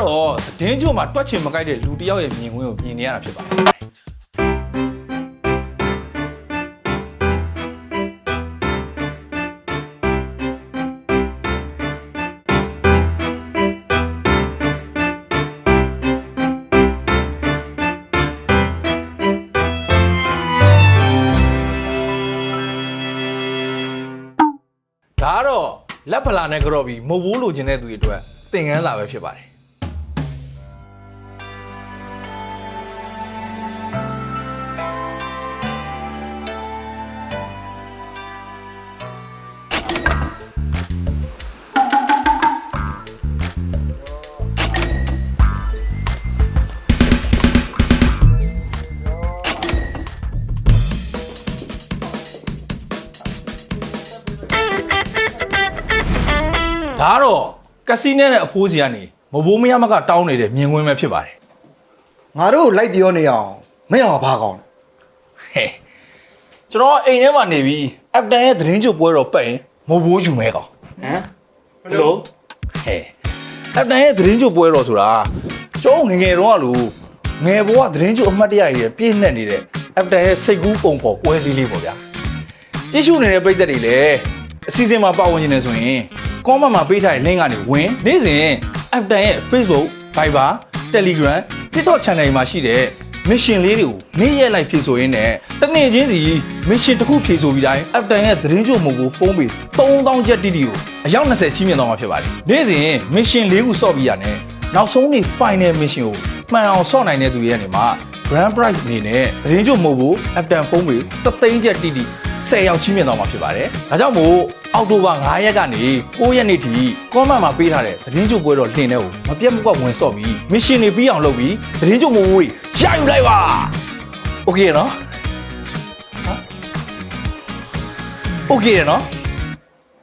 တော့သတင်းကြိုမှာတွက်ချင်မကိုက်တဲ့လူတစ်ယောက်ရဲ့မြင်ကွင်းကိုမြင်နေရတာဖြစ်ပါတယ်ဒါကတော့လက်ဖလာနဲ့ကြော့ပြီးမဟုတ်ဘူးလို့ခြင်းတဲ့သူတွေအတွက်သင်ခန်းစာပဲဖြစ်ပါတယ်ဒါတော့ကစီနဲနဲ့အဖိုးစီကနေမဘိုးမရမကတောင်းနေတဲ့မြင်ကွင်းပဲဖြစ်ပါတယ် ငါတို့လိုက်ပြောနေအောင်မင်းအောင်ဘာကောင်း ဟဲ့ကျွန်တော်အိမ်ထဲမှာနေပြီးအပ်တန်ရဲ့သတင်းကြိုပွဲတော့ပတ်ရင်မဘိုးယူမဲကောင် ဟမ်ဘယ်လို ဟဲ့အပ်တန်ရဲ့သတင်းကြိုပွဲတော့ဆိုတာကျောင်းငယ်ငယ်တုန်းကလို့ငယ်ဘဝသတင်းကြိုအမှတ်တရတွေပြည့်နှက်နေတဲ့အပ်တန်ရဲ့စိတ်ကူးပုံဖော်ပွဲစည်းလေးပေါ့ဗျာကြည့်ရှုနေတဲ့ပြည်သက်တွေလည်းအစီအစဉ်မှာပါဝင်နေတယ်ဆိုရင် comment မှာပေးထားတဲ့ link ကနေဝင်နေ့စဉ်အပ်တန်ရဲ့ Facebook, Viber, Telegram, TikTok channel တွေမှာရှိတဲ့ mission လေးတွေကိုနေ့ရက်လိုက်ဖြည့်ဆိုရင်းနဲ့တနေ့ချင်းစီ mission တစ်ခုဖြည့်ဆိုပြီးတိုင်းအပ်တန်ရဲ့သတင်းကြိုမှုကိုဖုန်းပေး3000ကျပ်တိတိကိုအယောက်20ချီးမြှင့်သွားမှာဖြစ်ပါတယ်နေ့စဉ် mission ၄ခုဆော့ပြီးရတဲ့နောက်ဆုံးနေ့ final mission ကိုမှန်အောင်ဆော့နိုင်တဲ့သူတွေကနေမှ grand prize အနေနဲ့သတင်းကြိုမှုကိုအပ်တန်ဖုန်းပေး3000ကျပ်တိတိ10ယောက်ချီးမြှင့်သွားမှာဖြစ်ပါတယ်ဒါကြောင့်မို့အောက်တိုဘာ9ရက်ကနေ9ရက်နေ့ထိ comment မှာပေးထားတဲ့သတင်းကြိုပွဲတော်လင်တဲ့ကိုမပြတ်မကွက်ဝင်ဆော့ပြီး mission တွေပြီးအောင်လုပ်ပြီးသတင်းကြိုမှုတွေရယူလိုက်ပါโอเคနော်โอเคနော်